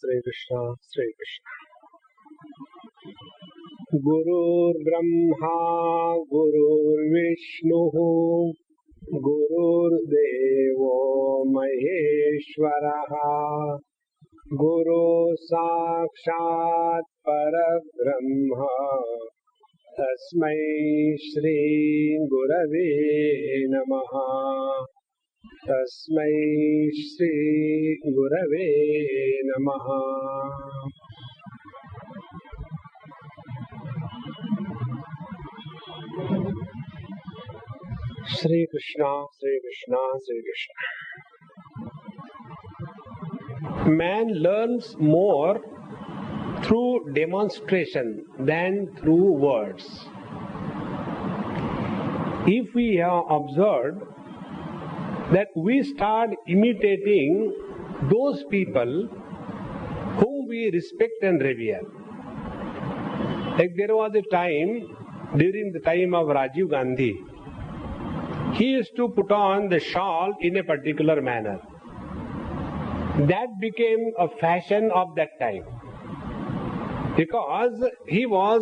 Sri Krishna, Sri Krishna. Gurur Brahma, Gurur Vishnu, Gurur Devo Maheshwaraha, Guru Sakshat Parabrahma, Tasmai Shri Gurave Namaha. Tasmai Shri Gurave Namaha. Sri Krishna, Sri Krishna, Sri Krishna. Man learns more through demonstration than through words. If we have observed that we start imitating those people whom we respect and revere. Like there was a time, during the time of Rajiv Gandhi, he used to put on the shawl in a particular manner. That became a fashion of that time, because he was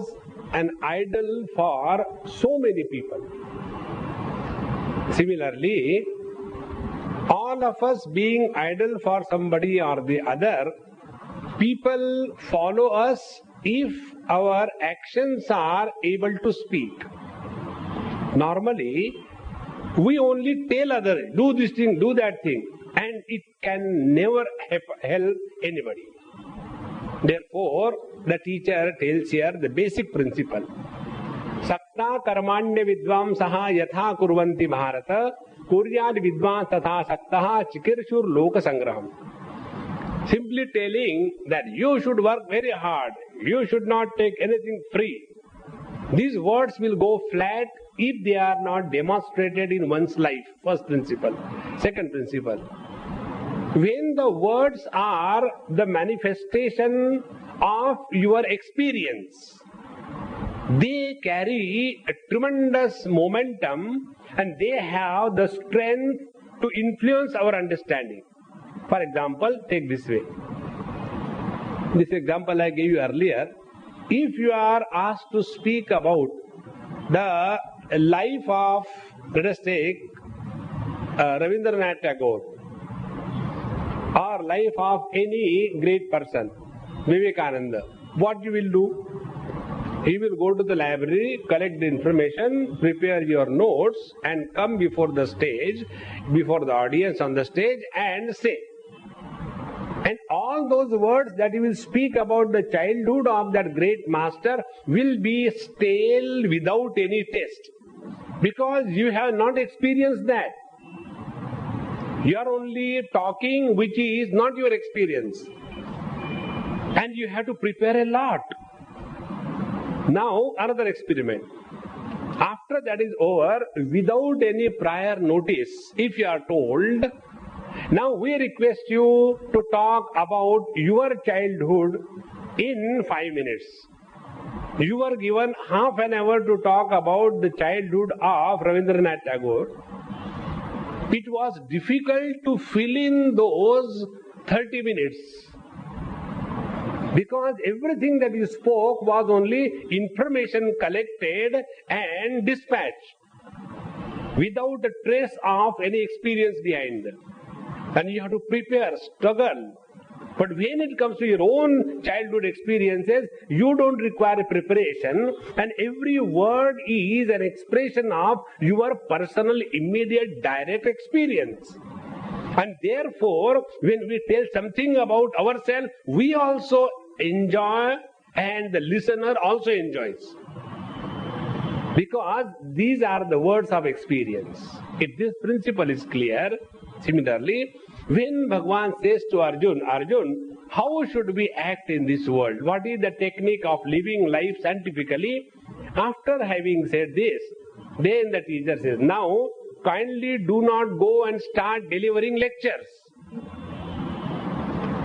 an idol for so many people. Similarly, all of us being idol for somebody or the other, people follow us if our actions are able to speak. Normally, we only tell others, do this thing, do that thing, and it can never help anybody. Therefore, the teacher tells here the basic principle. Sakta karmanya vidvamsaha yatha kurvanti bharata kuryad vidvans tatha saktaha chikirshur loka sangraham. Simply telling that you should work very hard, you should not take anything free. These words will go flat if they are not demonstrated in one's life. First principle. Second principle. When the words are the manifestation of your experience, they carry a tremendous momentum and they have the strength to influence our understanding. For example, take this way. This example I gave you earlier. If you are asked to speak about the life of, let us take Rabindranath Tagore, or life of any great person, Vivekananda, what you will do? You will go to the library, collect the information, prepare your notes, and come before the stage, before the audience on the stage, and say. And all those words that you will speak about the childhood of that great master will be stale without any taste, because you have not experienced that. You are only talking which is not your experience, and you have to prepare a lot. Now another experiment. After that is over, without any prior notice, if you are told, now we request you to talk about your childhood in 5 minutes. You are given half an hour to talk about the childhood of Rabindranath Tagore. It was difficult to fill in those 30 minutes, because everything that you spoke was only information collected and dispatched, without a trace of any experience behind them. And you have to prepare, struggle. But when it comes to your own childhood experiences, you don't require preparation, and every word is an expression of your personal, immediate, direct experience. And therefore, when we tell something about ourselves, we also enjoy, and the listener also enjoys. Because these are the words of experience. If this principle is clear, similarly, when Bhagavan says to Arjun, Arjun, how should we act in this world? What is the technique of living life scientifically? After having said this, then the teacher says, now kindly do not go and start delivering lectures.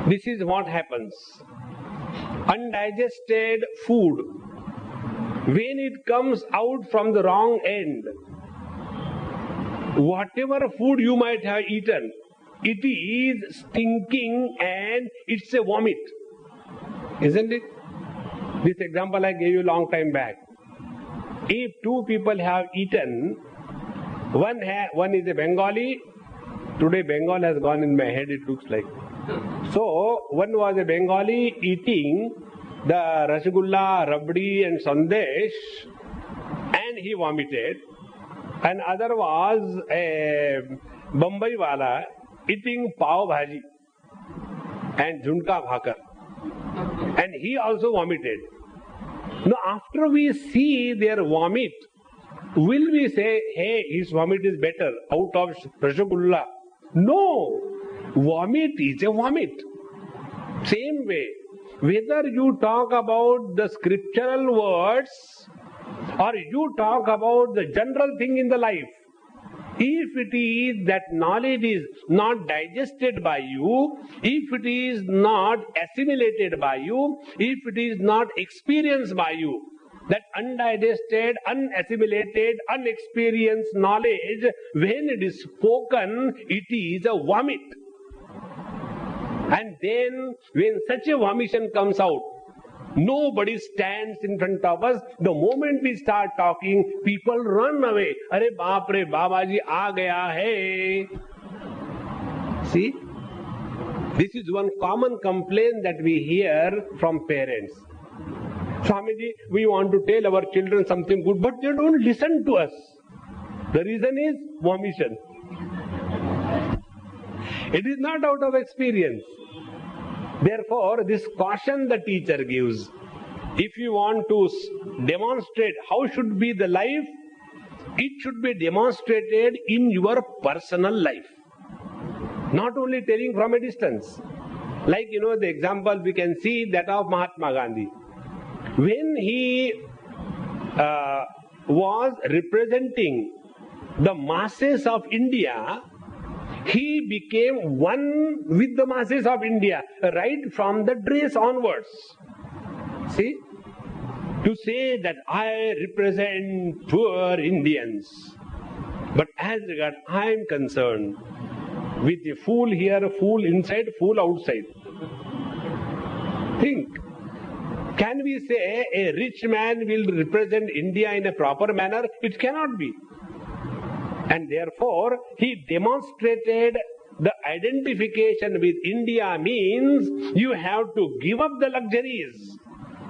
This is what happens. Undigested food, when it comes out from the wrong end, whatever food you might have eaten, it is stinking and it's a vomit. Isn't it? This example I gave you long time back. If two people have eaten, one is a Bengali. Today Bengal has gone in my head, it looks like. So, one was a Bengali eating the rasgulla, rabdi and sandesh, and he vomited. And other was a Bombay wala eating pav bhaji and jhunka bhakar. And he also vomited. Now, after we see their vomit, will we say, hey, his vomit is better out of rasgulla? No, vomit is a vomit. Same way, whether you talk about the scriptural words or you talk about the general thing in the life, if it is that knowledge is not digested by you, if it is not assimilated by you, if it is not experienced by you, that undigested, unassimilated, unexperienced knowledge, when it is spoken, it is a vomit. And then, when such a vomition comes out, nobody stands in front of us. The moment we start talking, people run away. Are baap re, Babaji aa gaya hai. See? This is one common complaint that we hear from parents. Swamiji, we want to tell our children something good, but they don't listen to us. The reason is vomition. It is not out of experience. Therefore, this caution the teacher gives, if you want to demonstrate how should be the life, it should be demonstrated in your personal life. Not only telling from a distance. Like, the example we can see that of Mahatma Gandhi. When he was representing the masses of India, he became one with the masses of India, right from the dress onwards. See? To say that I represent poor Indians. But as regards I am concerned with the fool here, fool inside, fool outside. Think. Can we say a rich man will represent India in a proper manner? It cannot be. And therefore, he demonstrated the identification with India means you have to give up the luxuries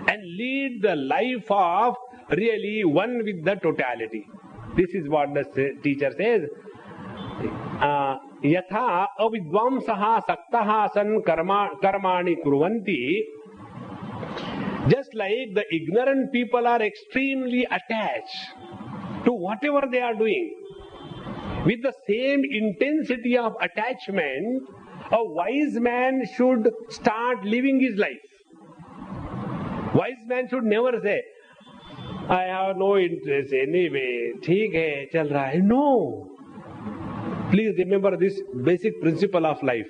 and lead the life of really one with the totality. This is what the teacher says. Yatha avidvamsaha saktaha san karmani kurvanti. Just like the ignorant people are extremely attached to whatever they are doing, with the same intensity of attachment, a wise man should start living his life. Wise man should never say, I have no interest anyway, theek hai, chal raha hai. No. Please remember this basic principle of life.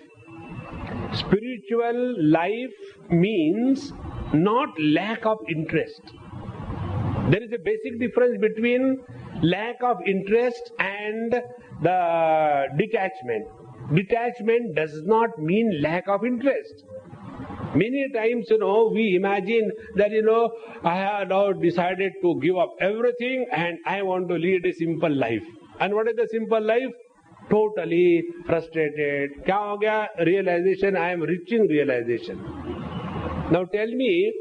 Spiritual life means not lack of interest. There is a basic difference between lack of interest and the detachment. Detachment does not mean lack of interest. Many times, we imagine that, I have now decided to give up everything and I want to lead a simple life. And what is the simple life? Totally frustrated. Kya ho gaya? Realization, I am reaching realization. Now tell me,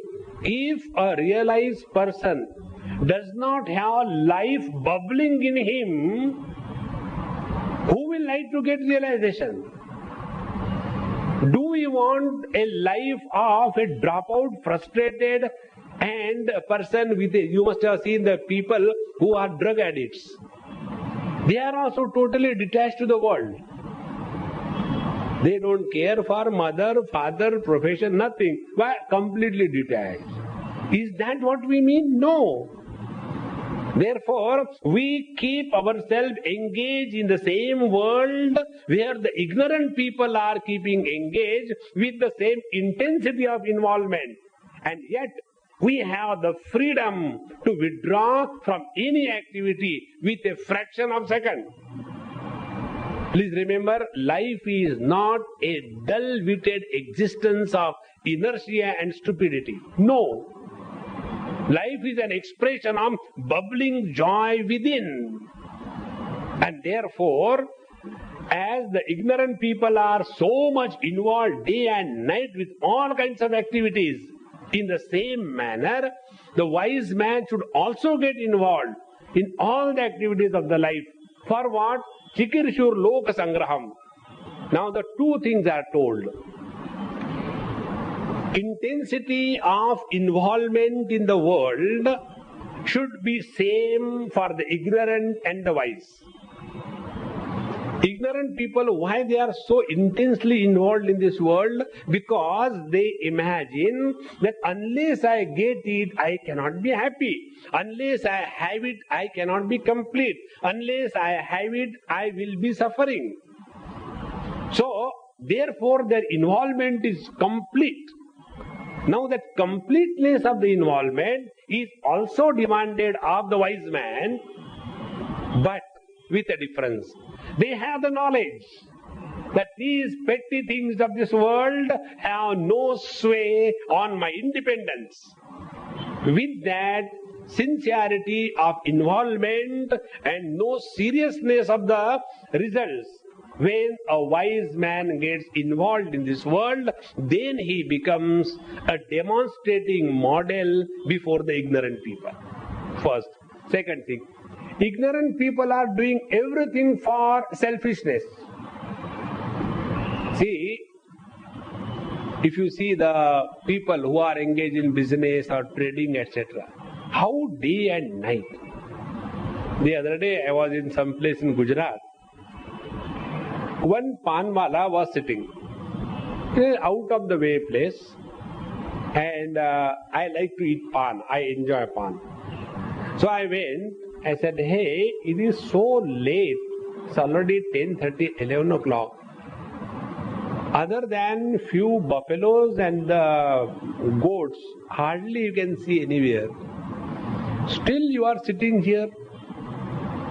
if a realized person does not have life bubbling in him, who will like to get realization? Do we want a life of a dropout, frustrated and a person with you must have seen the people who are drug addicts. They are also totally detached to the world. They don't care for mother, father, profession, nothing. Why? Completely detached. Is that what we mean? No. Therefore, we keep ourselves engaged in the same world where the ignorant people are keeping engaged with the same intensity of involvement. And yet, we have the freedom to withdraw from any activity with a fraction of a second. Please remember, life is not a dull-witted existence of inertia and stupidity. No. Life is an expression of bubbling joy within. And therefore, as the ignorant people are so much involved day and night with all kinds of activities, in the same manner, the wise man should also get involved in all the activities of the life. For what? Chikirshur loka sangraham. Now the two things are told. Intensity of involvement in the world should be same for the ignorant and the wise. Ignorant people, why they are so intensely involved in this world? Because they imagine that unless I get it, I cannot be happy. Unless I have it, I cannot be complete. Unless I have it, I will be suffering. So, therefore their involvement is complete. Now that completeness of the involvement is also demanded of the wise man, but with a difference. They have the knowledge that these petty things of this world have no sway on my independence. With that sincerity of involvement and no seriousness of the results, when a wise man gets involved in this world, then he becomes a demonstrating model before the ignorant people. First. Second thing, ignorant people are doing everything for selfishness. See, if you see the people who are engaged in business or trading, etc., how day and night. The other day I was in some place in Gujarat. One panwala was sitting in an out of the way place, and I like to eat pan. I enjoy pan. So I went. I said, hey, it is so late. It's already 10:30, 11 o'clock. Other than few buffaloes and the goats, hardly you can see anywhere. Still you are sitting here.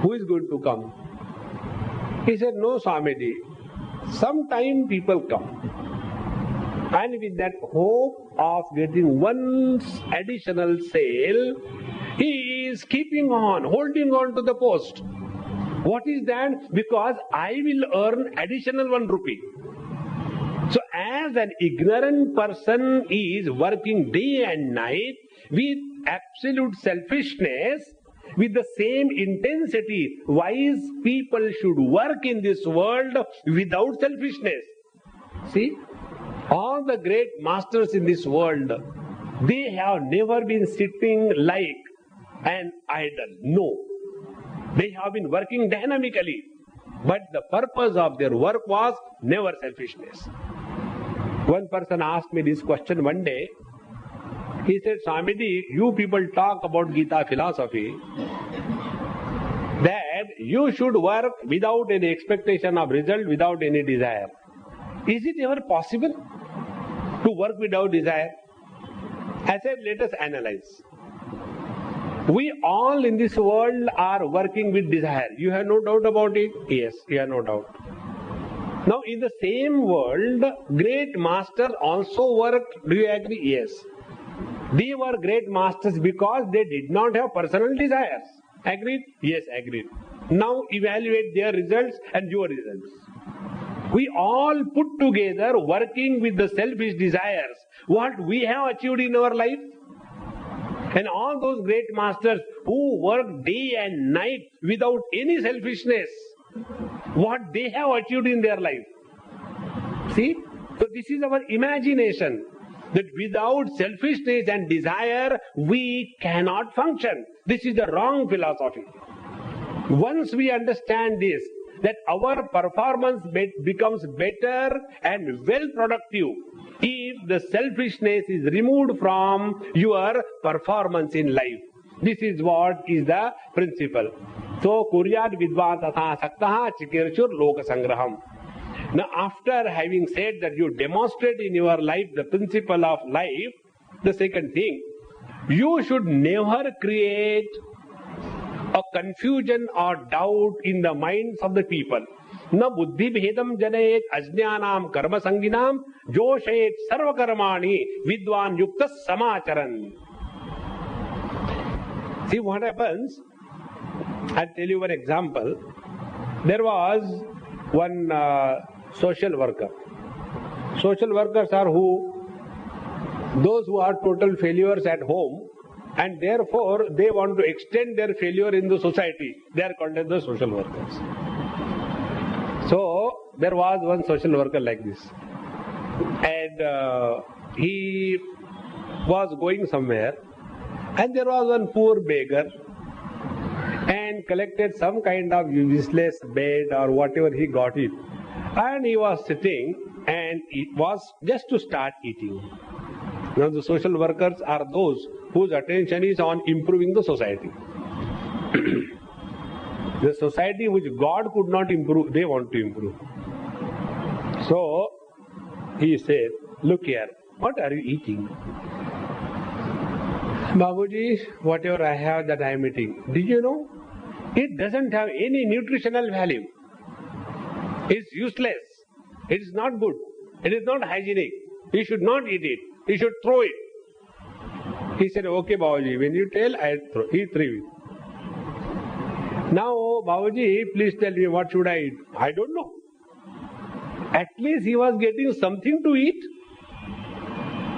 Who is going to come? He said, no, Swamiji. Sometime people come. And with that hope of getting one additional sale, he is keeping on, holding on to the post. What is that? Because I will earn additional 1 rupee. So as an ignorant person is working day and night with absolute selfishness, with the same intensity, wise people should work in this world without selfishness. See, all the great masters in this world, they have never been sitting like an idol. No. They have been working dynamically. But the purpose of their work was never selfishness. One person asked me this question one day. He said, Swamiji, you people talk about Gita philosophy, that you should work without any expectation of result, without any desire. Is it ever possible to work without desire? I said, let us analyze. We all in this world are working with desire. You have no doubt about it? Yes, you have no doubt. Now in the same world, great masters also worked. Do you agree? Yes. They were great masters because they did not have personal desires. Agreed? Yes, agreed. Now evaluate their results and your results. We all put together working with the selfish desires. What we have achieved in our life? And all those great masters who worked day and night without any selfishness, what they have achieved in their life. See? So this is our imagination. That without selfishness and desire, we cannot function. This is the wrong philosophy. Once we understand this, that our performance becomes better and well productive if the selfishness is removed from your performance in life. This is what is the principle. So, kuryat vidvan tatha saktaha chikirchur loka sangraham. Now, after having said that you demonstrate in your life the principle of life, the second thing, you should never create a confusion or doubt in the minds of the people. Na buddhi bhedam janayet ajnanam karma sanginam joshayet sarva karmani vidwan yuktas samacharan. See what happens? I'll tell you one example. There was one social worker. Social workers are who? Those who are total failures at home, and therefore they want to extend their failure in the society. They are called as the social workers. So there was one social worker like this, and he was going somewhere, and there was one poor beggar, and collected some kind of useless bed or whatever he got it, and he was sitting, and it was just to start eating. Now the social workers are those whose attention is on improving the society. The society which God could not improve, they want to improve. So he said, look here, what are you eating? Babuji, whatever I have, that I am eating. Did you know? It doesn't have any nutritional value. It's useless. It is not good. It is not hygienic. You should not eat it. You should throw it. He said, okay, Babuji, when you tell, I throw. He threw it. Now, Babuji, please tell me, what should I eat? I don't know. At least he was getting something to eat.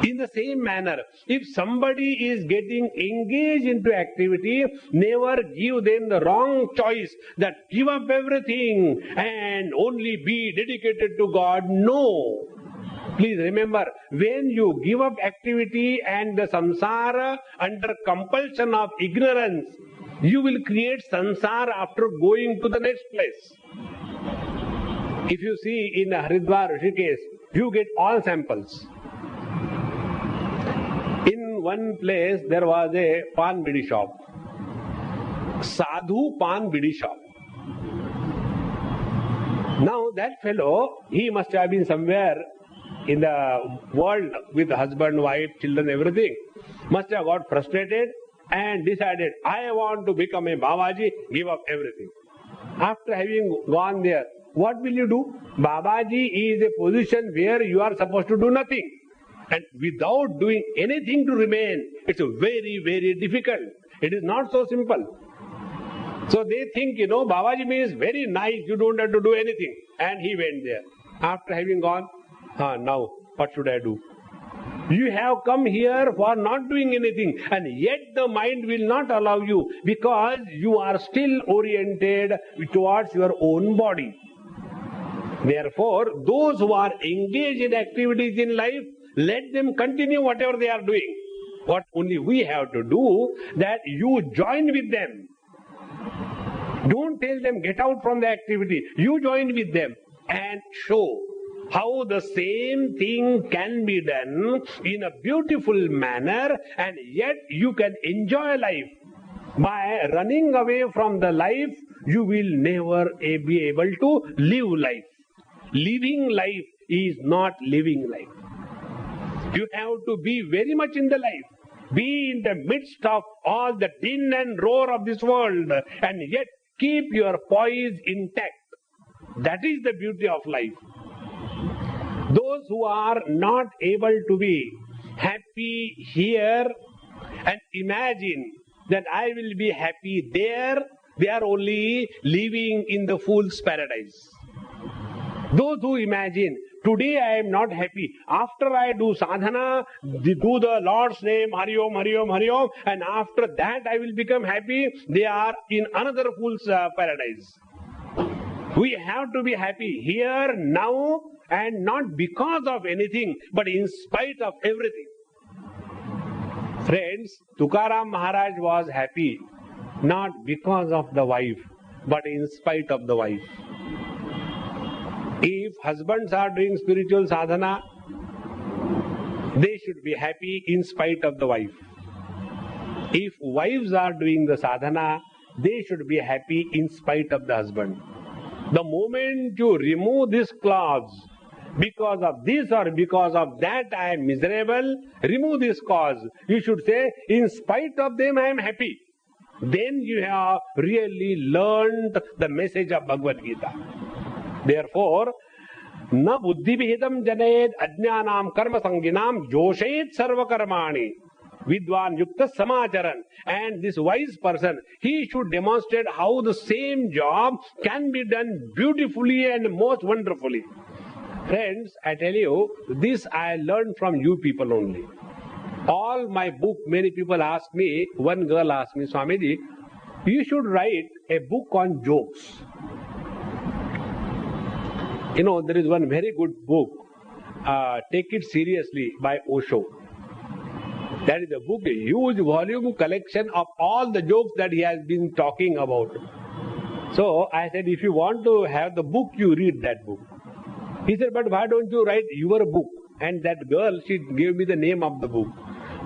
In the same manner, if somebody is getting engaged into activity, never give them the wrong choice that give up everything and only be dedicated to God. No. Please remember, when you give up activity and the samsara under compulsion of ignorance, you will create samsara after going to the next place. If you see in Haridwar, Rishikesh, you get all samples. In one place, there was a pan bidi shop. Sadhu pan bidi shop. Now that fellow, he must have been somewhere in the world with husband, wife, children, everything. Must have got frustrated and decided, I want to become a Babaji, give up everything. After having gone there, what will you do? Babaji is a position where you are supposed to do nothing. And without doing anything to remain, it's very, very difficult. It is not so simple. So they think, Babaji means very nice, you don't have to do anything. And he went there. After having gone, now what should I do? You have come here for not doing anything, and yet the mind will not allow you because you are still oriented towards your own body. Therefore, those who are engaged in activities in life, let them continue whatever they are doing. What only we have to do, that you join with them. Don't tell them get out from the activity. You join with them and show how the same thing can be done in a beautiful manner, and yet you can enjoy life. By running away from the life, you will never be able to live life. Living life is not living life. You have to be very much in the life. Be in the midst of all the din and roar of this world, and yet keep your poise intact. That is the beauty of life. Those who are not able to be happy here and imagine that I will be happy there, they are only living in the fool's paradise. Those who imagine, today I am not happy, after I do sadhana, do the Lord's name, Hari Om, Hari Om, Hari Om, and after that I will become happy, they are in another fool's paradise. We have to be happy here, now, and not because of anything, but in spite of everything. Friends, Tukaram Maharaj was happy, not because of the wife, but in spite of the wife. If husbands are doing spiritual sadhana, they should be happy in spite of the wife. If wives are doing the sadhana, they should be happy in spite of the husband. The moment you remove this clause, because of this or because of that I am miserable, remove this cause. You should say, in spite of them I am happy. Then you have really learned the message of Bhagavad Gita. Therefore, na buddhi bhedam janayed ajnanam karma sanginam joshayed sarva karmani vidwan yukta samacharan. And this wise person, he should demonstrate how the same job can be done beautifully and most wonderfully. Friends, I tell you, this I learned from you people only. All my book, many people ask me, one girl asked me, Swamiji, you should write a book on jokes. You know, there is one very good book, Take It Seriously by Osho. That is a book, a huge volume collection of all the jokes that he has been talking about. So I said, if you want to have the book, you read that book. He said, but why don't you write your book? And that girl, she gave me the name of the book.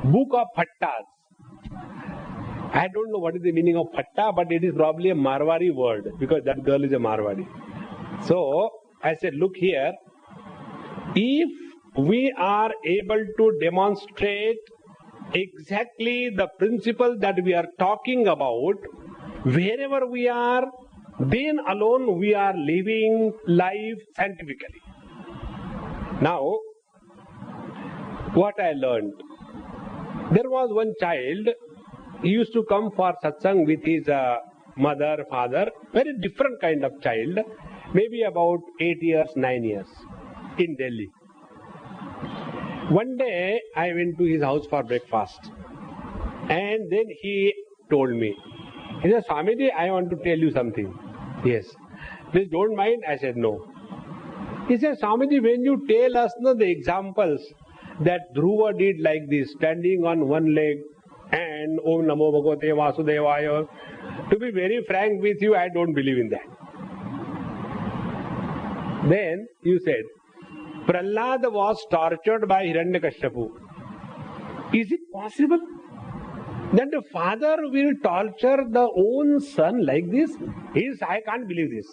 Book of Phattas. I don't know what is the meaning of Phatta, but it is probably a Marwari word, because that girl is a Marwari. So I said, look here, if we are able to demonstrate exactly the principle that we are talking about, wherever we are, then alone we are living life scientifically. Now, what I learned, there was one child, he used to come for satsang with his mother, father, very different kind of child, maybe about 8 years, 9 years, in Delhi. One day, I went to his house for breakfast, and then he told me, he said, Swamiji, I want to tell you something. Yes. Please don't mind. I said, no. He said, Swamiji, when you tell us the examples that Dhruva did like this, standing on one leg, and Om Namo Bhagavate Vasudevaya, to be very frank with you, I don't believe in that. Then you said, Prahlad was tortured by Hiranyakashipu. Is it possible that the father will torture the own son like this? I can't believe this.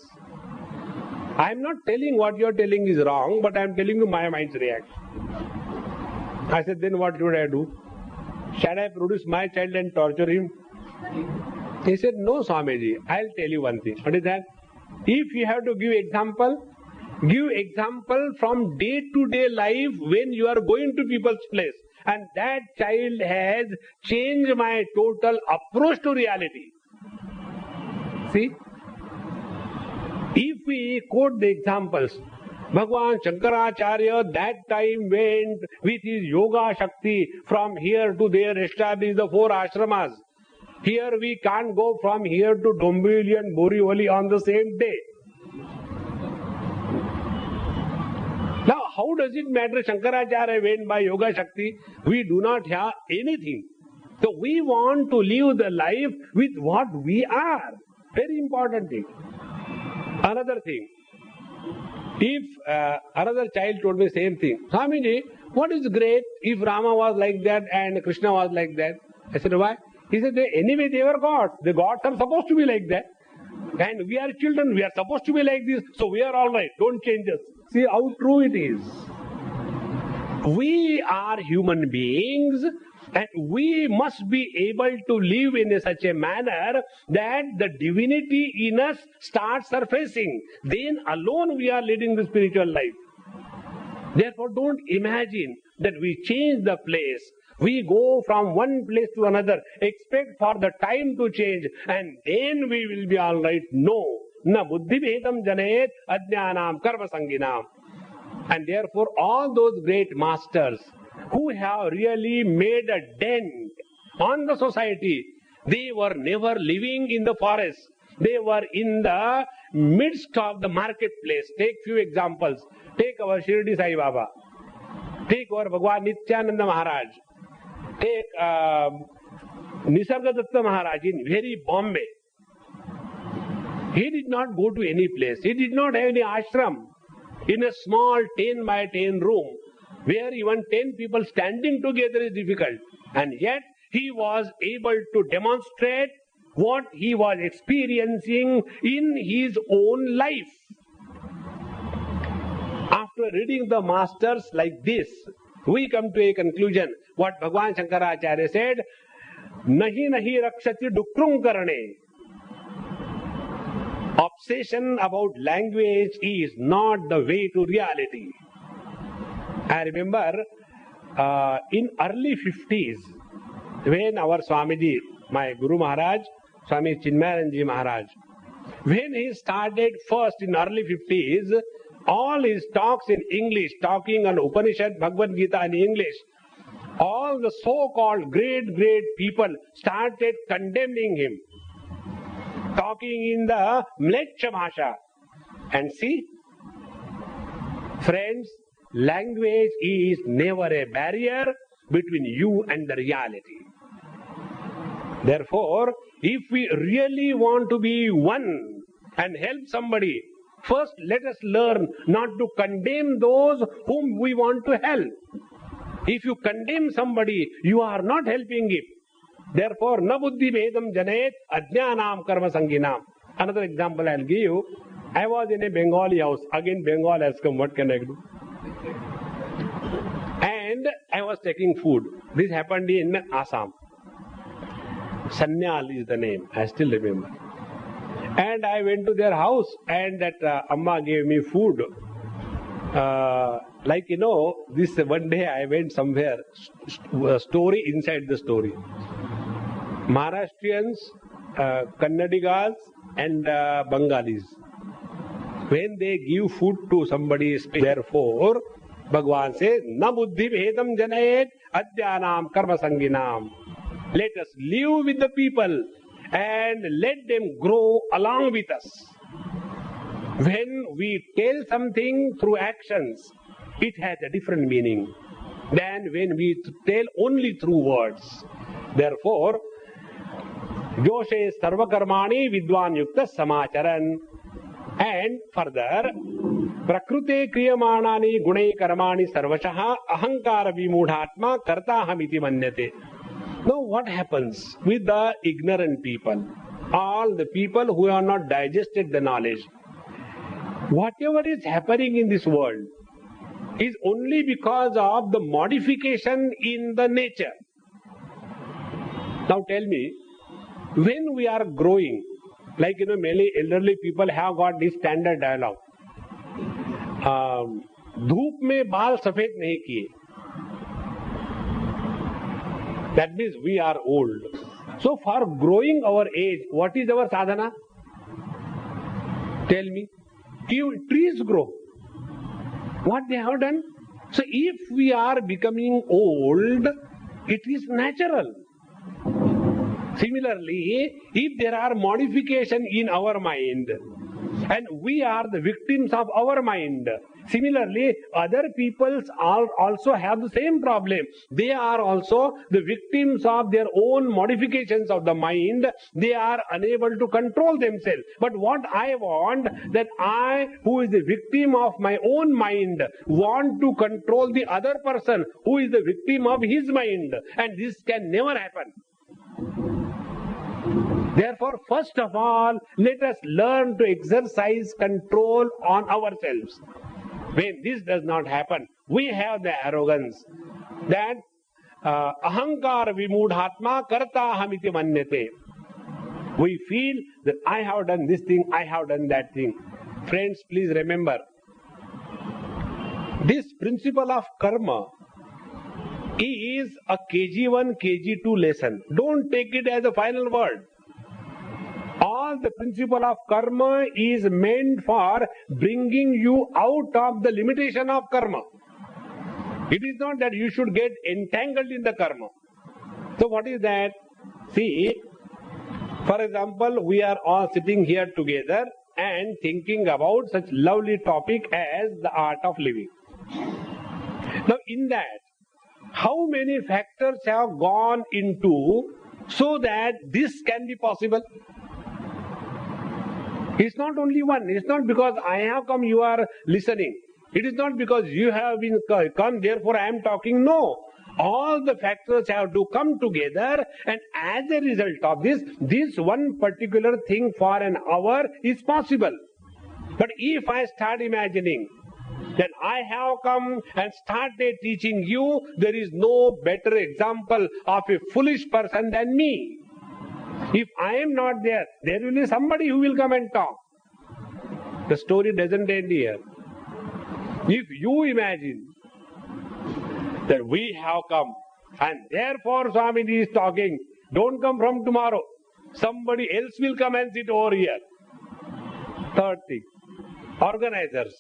I am not telling what you are telling is wrong, but I am telling you my mind's reaction. I said, then what should I do? Shall I produce my child and torture him? He said, no, Swamiji, I'll tell you one thing. What is that? If you have to give example from day-to-day life when you are going to people's place. And that child has changed my total approach to reality. See? If we quote the examples, Bhagwan Shankaracharya that time went with his yoga shakti from here to there, established the 4 ashramas. Here we can't go from here to Dombivli and Borivali on the same day. Now, how does it matter? Shankaracharya went by yoga shakti. We do not have anything. So we want to live the life with what we are. Very important thing. Another thing. If another child told me same thing, Swamiji, what is great if Rama was like that and Krishna was like that? I said, why? He said, anyway they were gods. The gods are supposed to be like that. And we are children, we are supposed to be like this. So we are alright, don't change us. See how true it is. We are human beings and we must be able to live in such a manner that the divinity in us starts surfacing. Then alone we are leading the spiritual life. Therefore don't imagine that we change the place. We go from one place to another, expect for the time to change and then we will be alright. No. Na buddhi bhedam janayet ajnanam karma sanginam. And therefore all those great masters who have really made a dent on the society, they were never living in the forest. They were in the midst of the marketplace. Take few examples. Take our Shirdi Sai Baba. Take our Bhagwan Nityananda Maharaj. Take Nisargadatta Maharaj in very Bombay. He did not go to any place. He did not have any ashram. In a small 10 by 10 room, where even 10 people standing together is difficult. And yet, he was able to demonstrate what he was experiencing in his own life. After reading the masters like this, we come to a conclusion. What Bhagwan Shankaracharya said, Nahi nahi rakshati dukrum karane. Obsession about language is not the way to reality. I remember in early 50s, when our Swamiji, my Guru Maharaj, Swami Chinmayanji Maharaj, when he started first in early 50s, all his talks in English, talking on Upanishad, Bhagavad Gita in English, all the so-called great people started condemning him, talking in the Mleccha Bhasha. And see, friends, language is never a barrier between you and the reality. Therefore, if we really want to be one and help somebody, first let us learn not to condemn those whom we want to help. If you condemn somebody, you are not helping him. Therefore, na buddhi bhedam janayet ajnanam karma sanginam. Another example I will give you. I was in a Bengali house. Again Bengal has come. What can I do? And I was taking food. This happened in Assam. Sanyal is the name. I still remember. And I went to their house and that Amma gave me food. This one day I went somewhere, story inside the story. Maharashtrians, Kannadigas and Bengalis, when they give food to somebody, therefore, Bhagwan says, na buddhi bhedam janayet adyanam karma sanginam. Let us live with the people and let them grow along with us. When we tell something through actions, it has a different meaning than when we tell only through words. Therefore, Joshe sarva karmani vidwan yukta samacharan. And further, prakrute kriyamanani gunai karmani sarvashaha ahankara vimudhatma kartahamiti manyate. Now what happens with the ignorant people? All the people who have not digested the knowledge. Whatever is happening in this world is only because of the modification in the nature. Now tell me, when we are growing, many elderly people have got this standard dialogue. धूप में बाल सफेद नहीं किए. That means we are old. So for growing our age, what is our sadhana? Tell me. Trees grow. What they have done? So if we are becoming old, it is natural. Similarly, if there are modifications in our mind, and we are the victims of our mind, similarly, other people also have the same problem. They are also the victims of their own modifications of the mind. They are unable to control themselves. But what I want, that I, who is the victim of my own mind, want to control the other person who is the victim of his mind. And this can never happen. Therefore, first of all, let us learn to exercise control on ourselves. When this does not happen, we have the arrogance that ahankara vimudhatma kartahamiti manyate. We feel that I have done this thing, I have done that thing. Friends, please remember, this principle of karma is a KG1, KG2 lesson. Don't take it as a final word. All the principle of karma is meant for bringing you out of the limitation of karma. It is not that you should get entangled in the karma. So what is that? See, for example, we are all sitting here together and thinking about such lovely topic as the art of living. Now in that, how many factors have gone into so that this can be possible? It's not only one. It's not because I have come, you are listening. It is not because you have been come, therefore I am talking. No. All the factors have to come together, and as a result of this one particular thing for an hour is possible. But if I start imagining that I have come and started teaching you, there is no better example of a foolish person than me. If I am not there, there will be somebody who will come and talk. The story doesn't end here. If you imagine that we have come and therefore Swamiji is talking, don't come from tomorrow. Somebody else will come and sit over here. Third thing, organizers.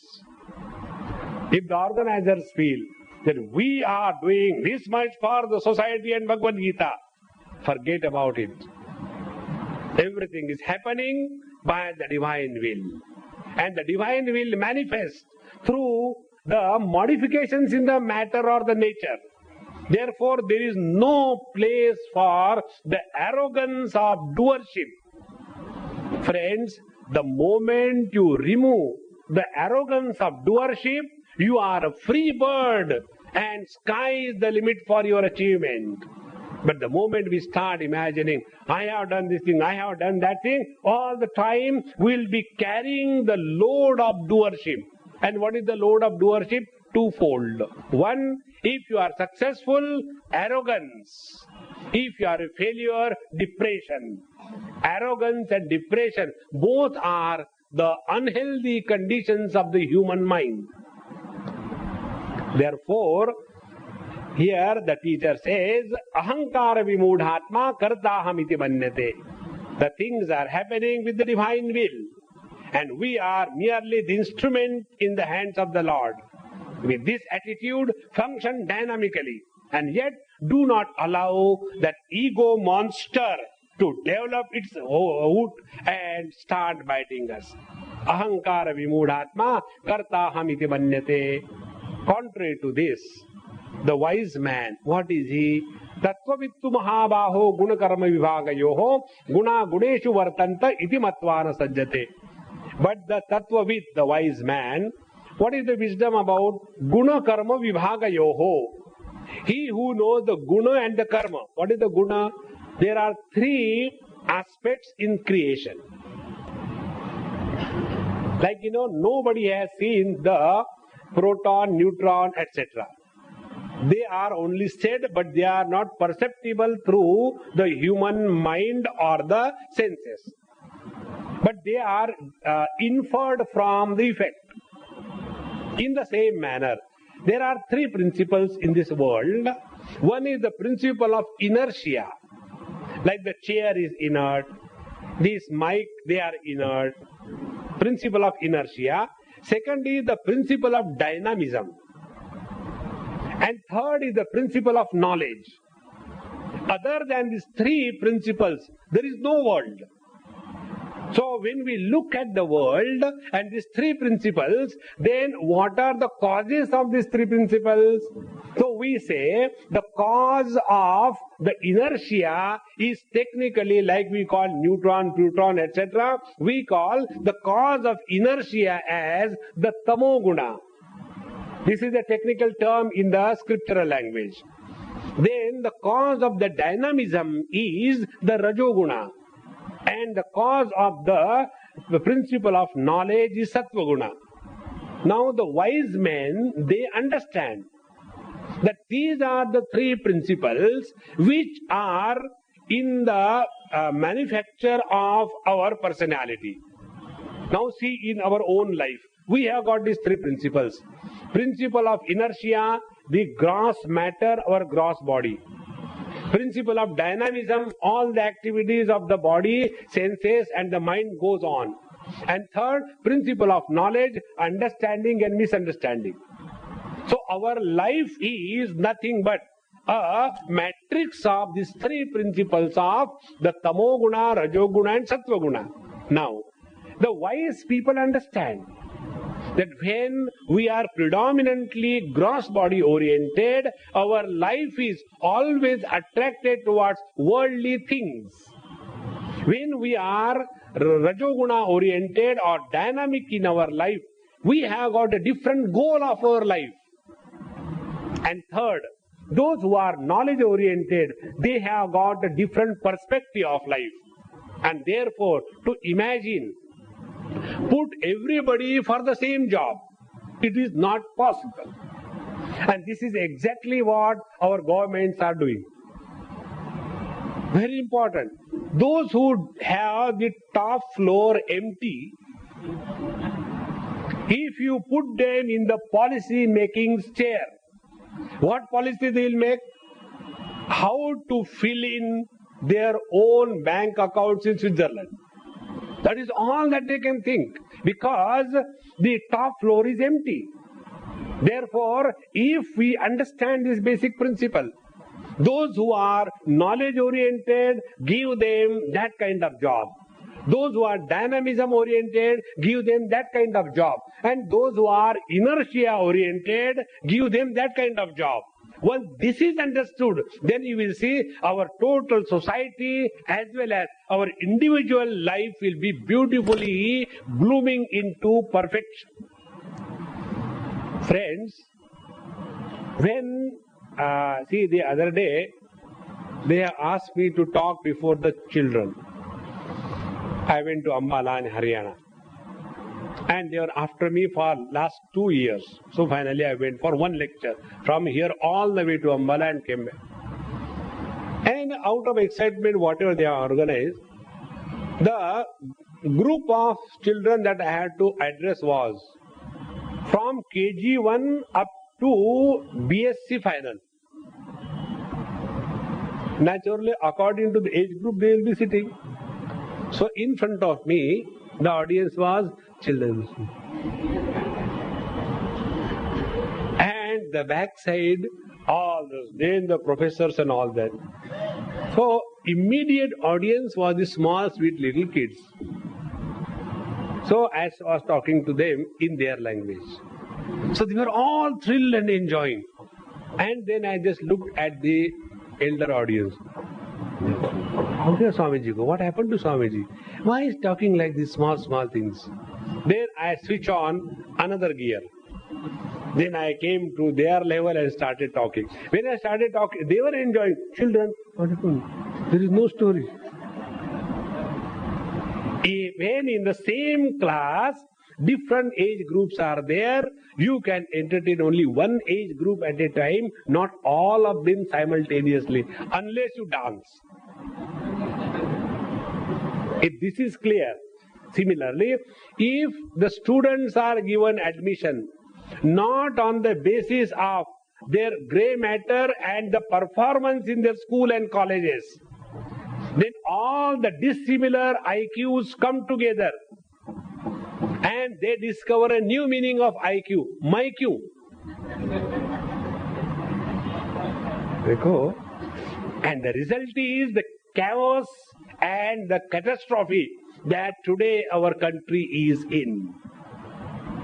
If the organizers feel that we are doing this much for the society and Bhagavad Gita, forget about it. Everything is happening by the divine will. And the divine will manifests through the modifications in the matter or the nature. Therefore, there is no place for the arrogance of doership. Friends, the moment you remove the arrogance of doership, you are a free bird and sky is the limit for your achievement. But the moment we start imagining, I have done this thing, I have done that thing, all the time we'll be carrying the load of doership. And what is the load of doership? Twofold. One, if you are successful, arrogance. If you are a failure, depression. Arrogance and depression, both are the unhealthy conditions of the human mind. Therefore, here the teacher says, ahankara vimudhatma kartaham iti manyate. The things are happening with the divine will, and we are merely the instrument in the hands of the Lord. With this attitude, function dynamically, and yet do not allow that ego monster to develop its root and start biting us. Ahankara vimudhatma kartaham iti manyate. Contrary to this, the wise man, what is he? Tattvavittu mahabaho gunakarma vibhagayoho guna guneshu vartanta iti matvana sajjate. But the tattvavit, the wise man, what is the wisdom about guna karma vibhagayoho? He who knows the guna and the karma. What is the guna? There are three aspects in creation. Like, nobody has seen the proton, neutron, etc. They are only said, but they are not perceptible through the human mind or the senses. But they are inferred from the effect. In the same manner, there are three principles in this world. One is the principle of inertia. Like the chair is inert, this mic, they are inert. Principle of inertia. Second is the principle of dynamism. And third is the principle of knowledge. Other than these three principles, there is no world. So when we look at the world and these three principles, then what are the causes of these three principles? So we say the cause of the inertia is technically, like we call neutron, proton, etc. We call the cause of inertia as the tamoguna. This is a technical term in the scriptural language. Then the cause of the dynamism is the rajoguna. And the cause of the principle of knowledge is sattvaguna. Now the wise men, they understand that these are the three principles which are in the manufacture of our personality. Now see, in our own life, we have got these three principles. Principle of inertia, the gross matter, our gross body. Principle of dynamism, all the activities of the body, senses and the mind goes on. And third, principle of knowledge, understanding and misunderstanding. So our life is nothing but a matrix of these three principles of the tamoguna, rajoguna and sattvaguna. Now, the wise people understand that when we are predominantly gross body oriented, our life is always attracted towards worldly things. When we are rajoguna oriented or dynamic in our life, we have got a different goal of our life. And third, those who are knowledge oriented, they have got a different perspective of life. And therefore, to imagine, put everybody for the same job, it is not possible. And this is exactly what our governments are doing. Very important. Those who have the top floor empty, If you put them in the policy making chair, what policy they will make? How to fill in their own bank accounts in Switzerland. That is all that they can think, because the top floor is empty. Therefore, if we understand this basic principle, those who are knowledge oriented, give them that kind of job. Those who are dynamism oriented, give them that kind of job. And those who are inertia oriented, give them that kind of job. Once this is understood, then you will see our total society as well as our individual life will be beautifully blooming into perfection. Friends, when, see, the other day, they asked me to talk before the children. I went to Ambala in Haryana. And they were after me for last 2 years. So finally I went for one lecture from here all the way to Ambala and came back. And out of excitement, whatever they are organized, the group of children that I had to address was from KG1 up to BSc final. Naturally, according to the age group, they will be sitting. So in front of me, the audience was children. And the backside, all those, then the professors and all that. So immediate audience was the small, sweet little kids. So as I was talking to them in their language. So they were all thrilled and enjoying. And then I just looked at the elder audience. How did Swamiji go? What happened to Swamiji? Why is talking like these small things? Then I switch on another gear. Then I came to their level and started talking. When I started talking, they were enjoying. Children, what happened? There is no story. When in the same class, different age groups are there, you can entertain only one age group at a time, not all of them simultaneously, unless you dance. If this is clear, similarly, if the students are given admission not on the basis of their grey matter and the performance in their school and colleges, then all the dissimilar IQs come together and they discover a new meaning of IQ, MyQ. And the result is the chaos and the catastrophe that today our country is in.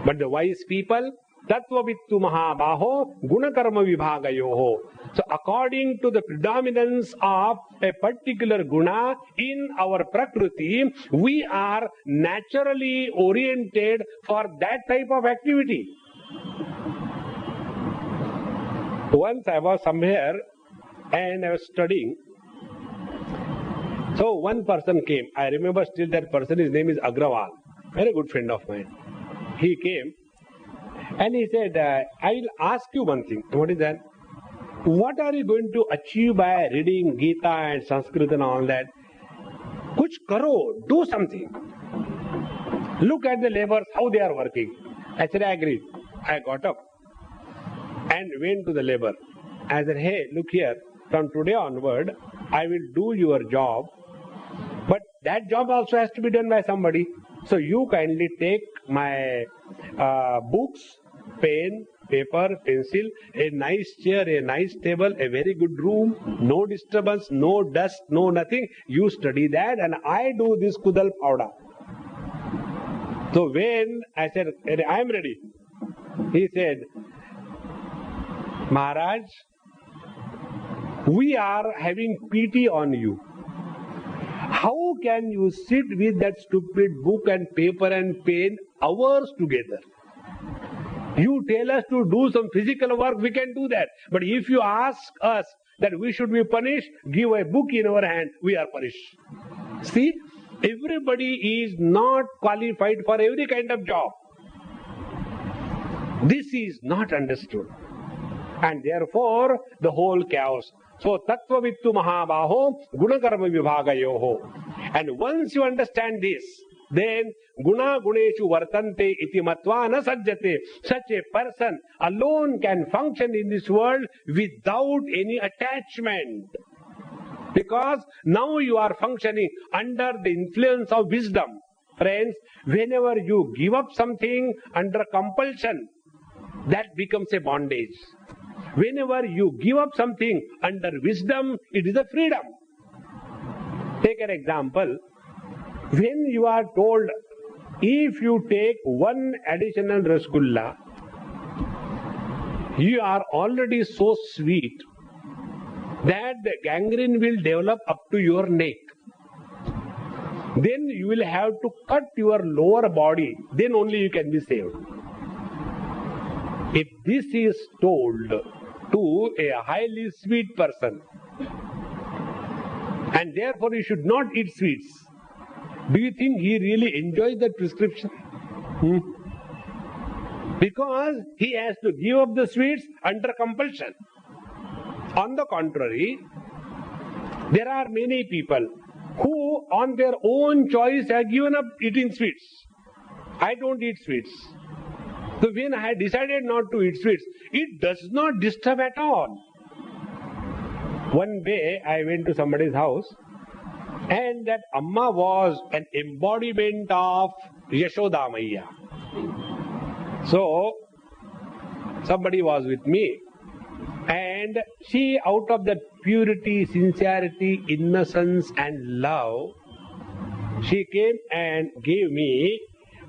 But the wise people, tattva vittu mahabaho gunakarma vibhagayoho. So according to the predominance of a particular guna in our prakriti, we are naturally oriented for that type of activity. Once I was somewhere and I was studying. So one person came. I remember still that person, his name is Agrawal. Very good friend of mine. He came and he said, I will ask you one thing. What is that? What are you going to achieve by reading Gita and Sanskrit and all that? Kuch karo, do something. Look at the laborers, how they are working. I said, I agreed. I got up and went to the labor. I said, hey, look here, from today onward, I will do your job, but that job also has to be done by somebody. So you kindly take my books, pen, paper, pencil, a nice chair, a nice table, a very good room, no disturbance, no dust, no nothing. You study that and I do this kudal powda. So when I said, I am ready, he said, Maharaj, we are having pity on you. How can you sit with that stupid book and paper and pen hours together? You tell us to do some physical work, we can do that. But if you ask us that we should be punished, give a book in our hand, we are punished. See, everybody is not qualified for every kind of job. This is not understood. And therefore, the whole chaos. So, tattva vittu mahabaho gunakarma vibhagayoho. And once you understand this, then guna guneshu vartante iti matva na sajjate. Such a person alone can function in this world without any attachment. Because now you are functioning under the influence of wisdom. Friends, whenever you give up something under compulsion, that becomes a bondage. Whenever you give up something under wisdom, it is a freedom. Take an example. When you are told, if you take one additional rasgulla, you are already so sweet that the gangrene will develop up to your neck. Then you will have to cut your lower body. Then only you can be saved. If this is told to a highly sweet person, and therefore you should not eat sweets, do you think he really enjoys that prescription? Because he has to give up the sweets under compulsion. On the contrary, there are many people who on their own choice have given up eating sweets. I don't eat sweets. So when I decided not to eat sweets, it does not disturb at all. One day I went to somebody's house, and that Amma was an embodiment of Yashoda Maiya. So somebody was with me, and she, out of that purity, sincerity, innocence and love, she came and gave me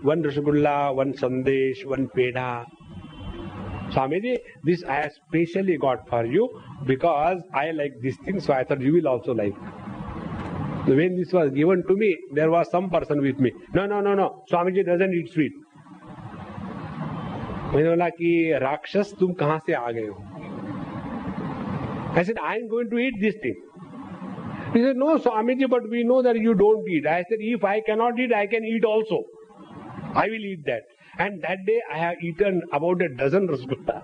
one rasgulla, one sandesh, one peda. Swamiji, this I have specially got for you because I like this thing, so I thought you will also like. So when this was given to me, there was some person with me. No, Swamiji doesn't eat sweet. मैंने बोला कि राक्षस तुम कहाँ से आ गए हो? I said, I am going to eat this thing. He said, no, Swamiji, but we know that you don't eat. I said, if I cannot eat, I can eat also. I will eat that. And that day I have eaten about a dozen rasgulla.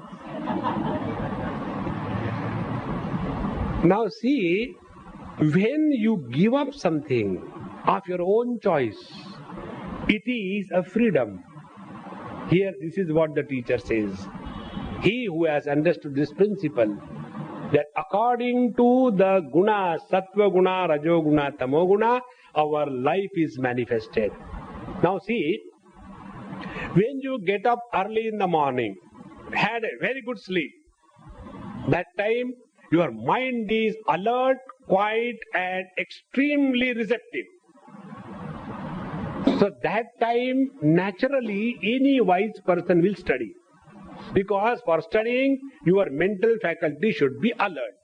Now see, when you give up something of your own choice, it is a freedom. Here, this is what the teacher says. He who has understood this principle, that according to the guna, sattva guna, rajo guna, tamo guna, our life is manifested. Now see, when you get up early in the morning, had a very good sleep, that time your mind is alert, quiet and extremely receptive. So that time, naturally, any wise person will study. Because for studying, your mental faculty should be alert.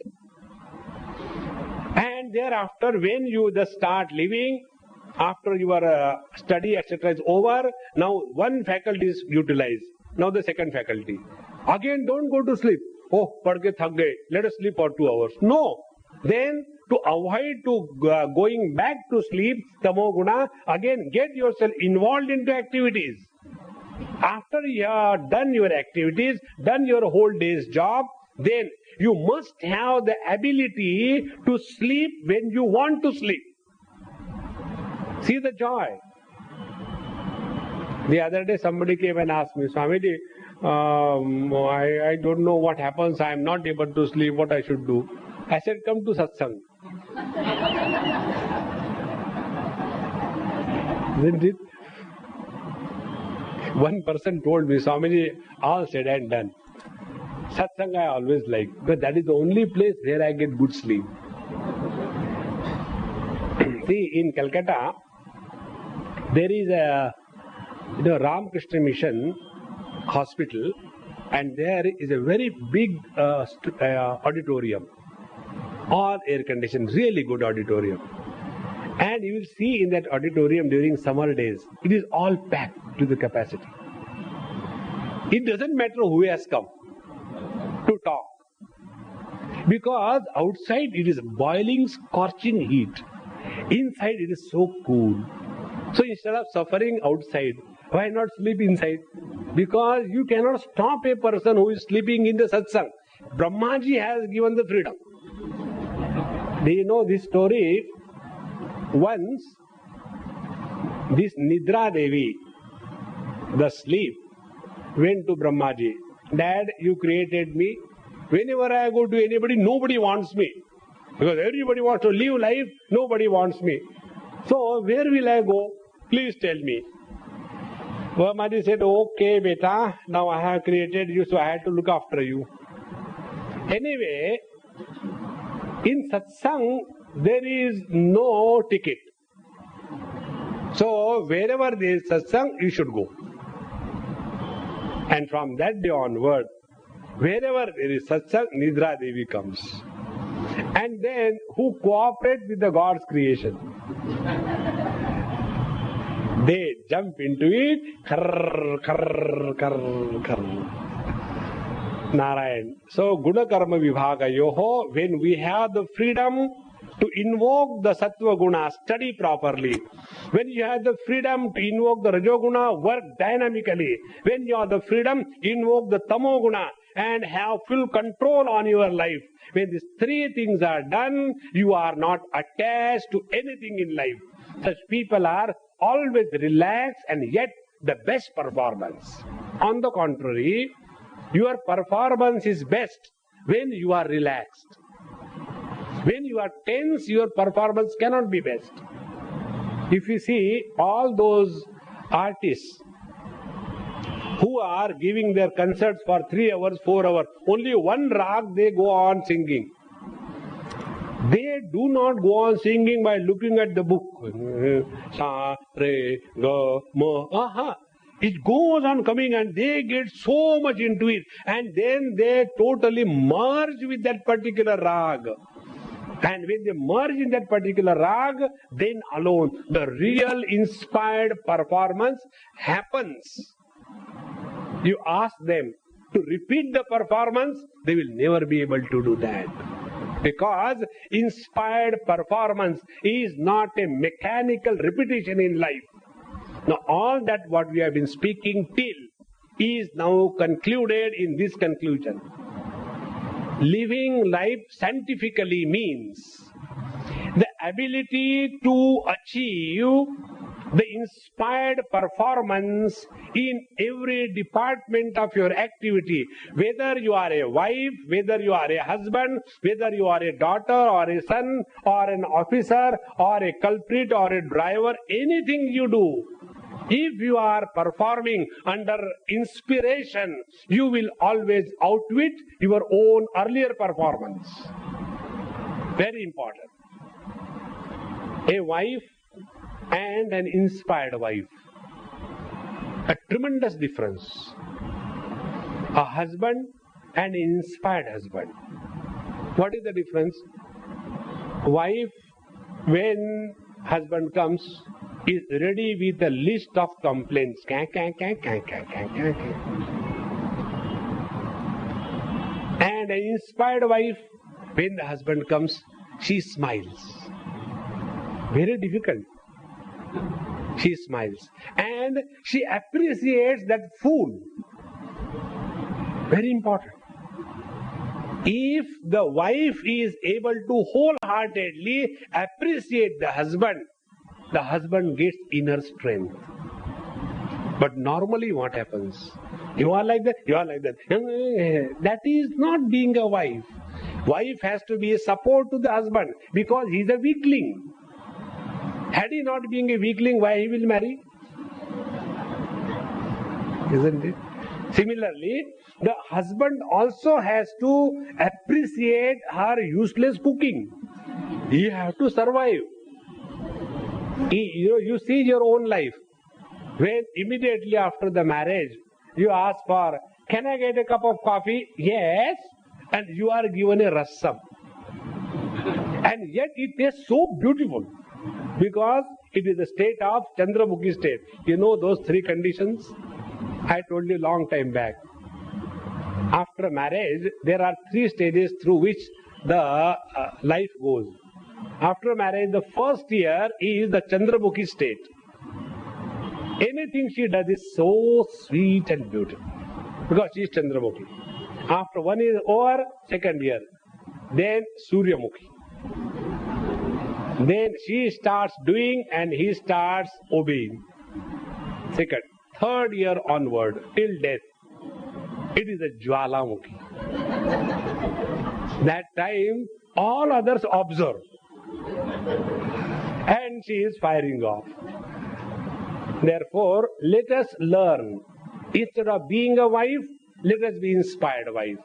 And thereafter, when you just start living, after your study, etc. is over, now one faculty is utilized. Now the second faculty. Again, don't go to sleep. Oh, padh ke thak gaye. Let us sleep for 2 hours. No. Then, to avoid going back to sleep, tamo guna, again get yourself involved into activities. After you have done your activities, done your whole day's job, then you must have the ability to sleep when you want to sleep. See the joy. The other day somebody came and asked me, Swamiji, I don't know what happens, I am not able to sleep, what I should do. I said, come to Satsang. Isn't it? One person told me, Swamiji, all said and done. Satsang I always like, but that is the only place where I get good sleep. See, in Calcutta, there is a Ramakrishna Mission hospital, and there is a very big auditorium, all air conditioned, really good auditorium. And you will see in that auditorium during summer days, it is all packed to the capacity. It doesn't matter who has come to talk, because outside it is boiling, scorching heat. Inside it is so cool. So instead of suffering outside, why not sleep inside? Because you cannot stop a person who is sleeping in the satsang. Brahmaji has given the freedom. Do you know this story? Once This Nidra Devi, the sleep, went to Brahmaji. Dad, you created me. Whenever I go to anybody, nobody wants me. Because everybody wants to live life, nobody wants me. So where will I go? Please tell me. Brahmaji said, okay, beta, now I have created you, so I have to look after you. Anyway, in Satsang, there is no ticket. So wherever there is Satsang, you should go. And from that day onward, wherever there is Satsang, Nidra Devi comes. And then who cooperate with the God's creation? They jump into it. Karr, karr, karr, karr. Narayan. So, Guna Karma Vibhaga Yoho, when we have the freedom to invoke the Sattva Guna, study properly. When you have the freedom to invoke the Rajoguna, work dynamically. When you have the freedom, invoke the Tamo Guna and have full control on your life. When these three things are done, you are not attached to anything in life. Such people are always relaxed and yet the best performance. On the contrary, your performance is best when you are relaxed. When you are tense, your performance cannot be best. If you see all those artists who are giving their concerts for 3 hours, 4 hours, only one rag they go on singing. They do not go on singing by looking at the book. Sa, re, ga, ma, aha. It goes on coming and they get so much into it and then they totally merge with that particular rag. And when they merge in that particular rag, then alone the real inspired performance happens. You ask them to repeat the performance, they will never be able to do that. Because inspired performance is not a mechanical repetition in life. Now all that what we have been speaking till is now concluded in this conclusion. Living life scientifically means the ability to achieve the inspired performance in every department of your activity. Whether you are a wife, whether you are a husband, whether you are a daughter or a son or an officer or a culprit or a driver, anything you do, if you are performing under inspiration, you will always outwit your own earlier performance. Very important. A wife and an inspired wife. A tremendous difference. A husband and an inspired husband. What is the difference? Wife, when husband comes, is ready with a list of complaints. And an inspired wife, when the husband comes, she smiles. Very difficult. She smiles. And she appreciates that food. Very important. If the wife is able to wholeheartedly appreciate the husband gets inner strength. But normally what happens? You are like that, you are like that. That is not being a wife. Wife has to be a support to the husband because he is a weakling. Had he not been a weakling, why he will marry? Isn't it? Similarly, the husband also has to appreciate her useless cooking. He has to survive. You see your own life. When immediately after the marriage, you ask for, can I get a cup of coffee? Yes. And you are given a rasam. And yet it tastes so beautiful. Because it is the state of Chandramukhi state. You know those 3 conditions? I told you long time back. After marriage, there are 3 stages through which the life goes. After marriage, the first year is the Chandramukhi state. Anything she does is so sweet and beautiful. Because she is Chandramukhi. After 1 year over, second year. Then Suryamukhi. Then she starts doing and he starts obeying. Second, third year onward, till death, it is a Jwalamukhi. That time, all others observe. And she is firing off. Therefore, let us learn. Instead of being a wife, let us be inspired wife.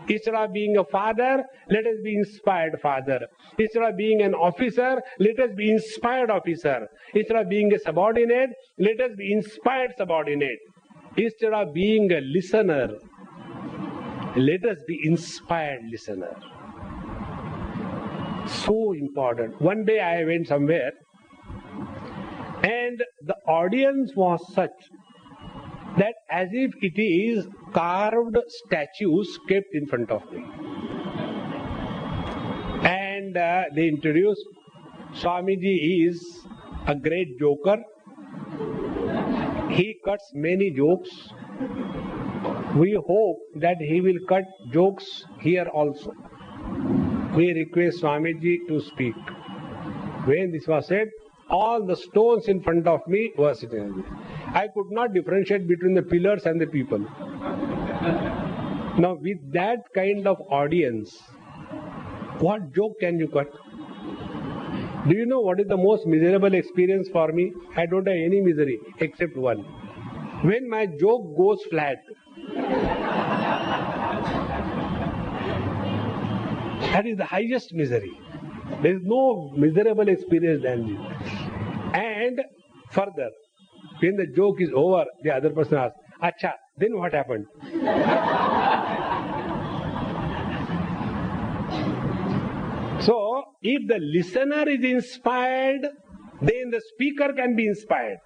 Instead of being a father, let us be inspired father. Instead of being an officer, let us be inspired officer. Instead of being a subordinate, let us be inspired subordinate. Instead of being a listener, let us be inspired listener. So important. One day I went somewhere and the audience was such that as if it is carved statues kept in front of me. And they introduced, Swamiji is a great joker. He cuts many jokes. We hope that he will cut jokes here also. We request Swamiji to speak. When this was said, all the stones in front of me were sitting. I could not differentiate between the pillars and the people. Now with that kind of audience, what joke can you cut? Do you know what is the most miserable experience for me? I don't have any misery except one. When my joke goes flat. That is the highest misery. There is no miserable experience than this. And further, when the joke is over, the other person asks, Acha, then what happened? So, if the listener is inspired, then the speaker can be inspired.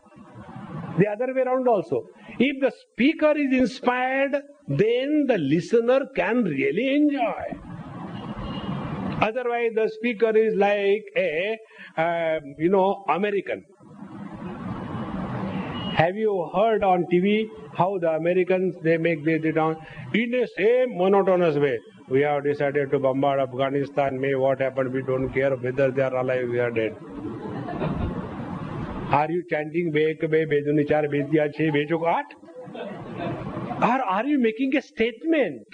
The other way around also. If the speaker is inspired, then the listener can really enjoy. Otherwise, the speaker is like a, American. Have you heard on TV how the Americans, they make this down in the same monotonous way? We have decided to bombard Afghanistan. May what happened, we don't care whether they are alive, we are dead. Are you chanting or are you making a statement?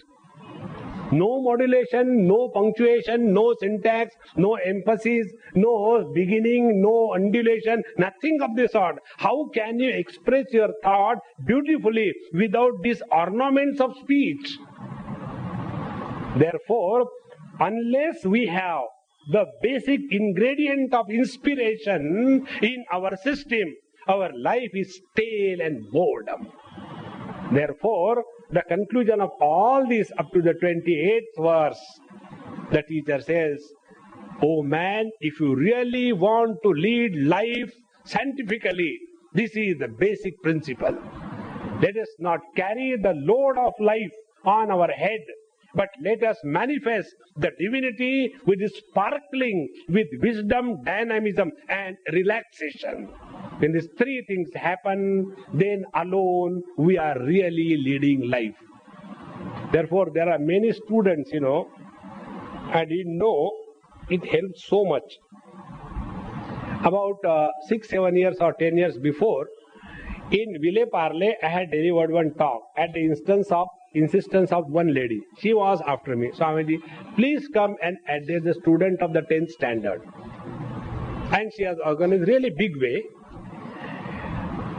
No modulation, no punctuation, no syntax, no emphasis, no beginning, no undulation, nothing of the sort. How can you express your thought beautifully without these ornaments of speech? Therefore, unless we have the basic ingredient of inspiration in our system, our life is stale and boredom. Therefore, the conclusion of all this up to the 28th verse, the teacher says, "Oh man, if you really want to lead life scientifically, this is the basic principle. Let us not carry the load of life on our head, but let us manifest the divinity with sparkling with wisdom, dynamism and relaxation. When these three things happen, then alone we are really leading life." Therefore, there are many students, I didn't know it helps so much. About 6, 7 years or 10 years before, in Ville Parle, I had delivered one talk at the insistence of one lady. She was after me, "Swamiji, please come and address the student of the 10th standard." And she has organized really big way.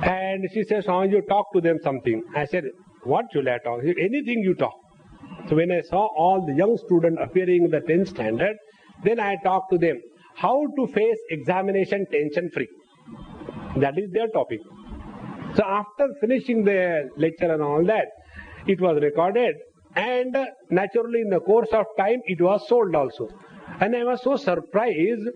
And she said, "Swamiji, you talk to them something." I said, "What should I talk?" She said, "Anything you talk." So when I saw all the young students appearing in the 10th standard, then I talked to them how to face examination tension free. That is their topic. So after finishing the lecture and all that, it was recorded, and naturally in the course of time it was sold also. And I was so surprised,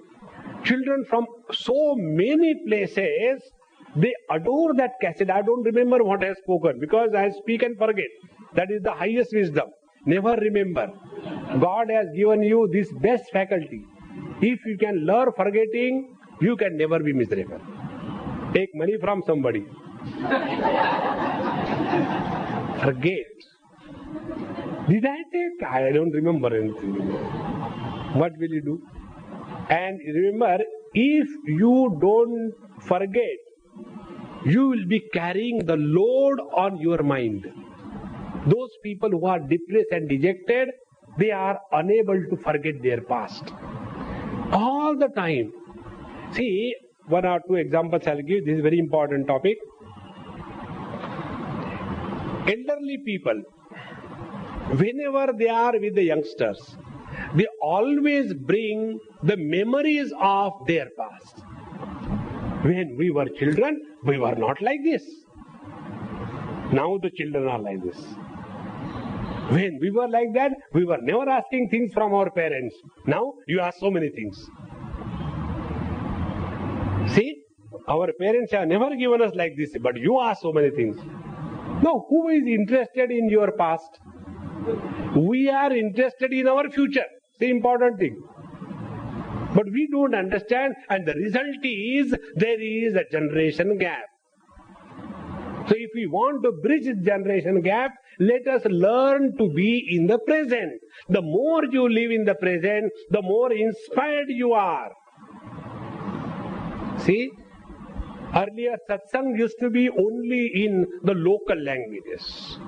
children from so many places, they adore that cassette. I don't remember what I have spoken because I speak and forget. That is the highest wisdom. Never remember. God has given you this best faculty. If you can learn forgetting, you can never be miserable. Take money from somebody. Forget. Did I take? I don't remember anything. What will you do? And remember, if you don't forget, you will be carrying the load on your mind. Those people who are depressed and dejected, they are unable to forget their past. All the time. See, one or two examples I'll give. This is a very important topic. Elderly people, whenever they are with the youngsters, they always bring the memories of their past. When we were children, we were not like this. Now the children are like this. When we were like that, we were never asking things from our parents. Now you ask so many things. See, our parents have never given us like this, but you ask so many things. Now, who is interested in your past? We are interested in our future. It's the important thing. But we don't understand, and the result is there is a generation gap. So if we want to bridge the generation gap, let us learn to be in the present. The more you live in the present, the more inspired you are. See, earlier satsang used to be only in the local languages.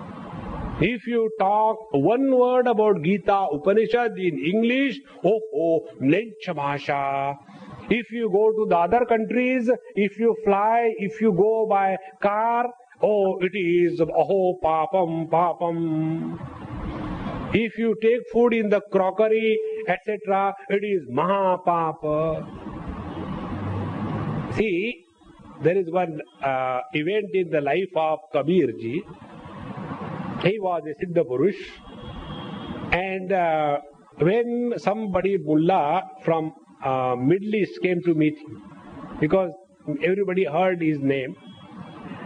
If you talk one word about Gita, Upanishad in English, mlencha bhasha. If you go to the other countries, if you fly, if you go by car, it is papam, papam. If you take food in the crockery, etc., it is mahapapa. See, there is one event in the life of Kabir ji. He was a Siddha Purush, and when somebody mullah from Middle East came to meet him, because everybody heard his name,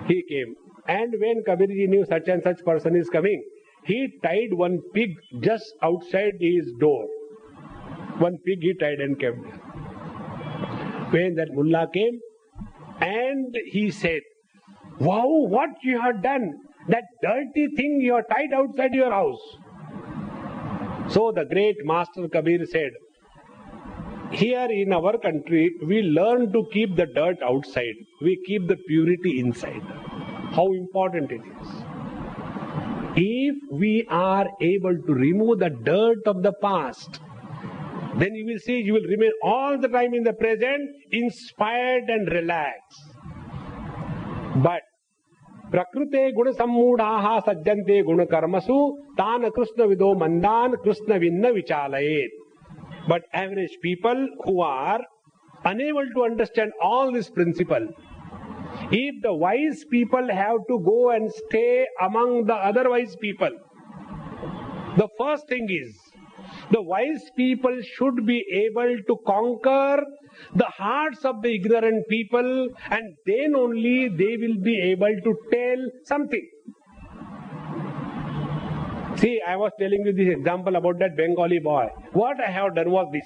he came. And when Kabir ji knew such and such person is coming, he tied one pig just outside his door. One pig he tied and kept there. When that mullah came, and he said, "Wow, what you have done! That dirty thing you have tied outside your house." So the great Master Kabir said, here in our country, we learn to keep the dirt outside. We keep the purity inside. How important it is. If we are able to remove the dirt of the past, then you will see you will remain all the time in the present, inspired and relaxed. But Prakrute guna sammudhaha sajjante guna karmasu tana krishna vido mandan krishna vinna vichalayet. But average people who are unable to understand all this principle, if the wise people have to go and stay among the other wise people, the first thing is, the wise people should be able to conquer the hearts of the ignorant people, and then only they will be able to tell something. See, I was telling you this example about that Bengali boy. What I have done was this.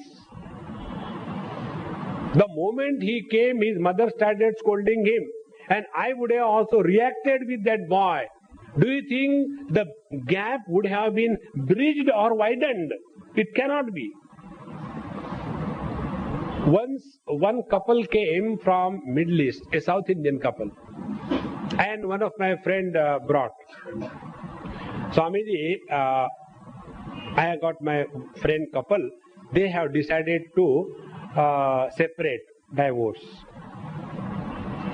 The moment he came, his mother started scolding him, and I would have also reacted with that boy. Do you think the gap would have been bridged or widened? It cannot be. Once one couple came from Middle East, a South Indian couple, and one of my friend brought. Swamiji, I got my friend couple, they have decided to separate, divorce.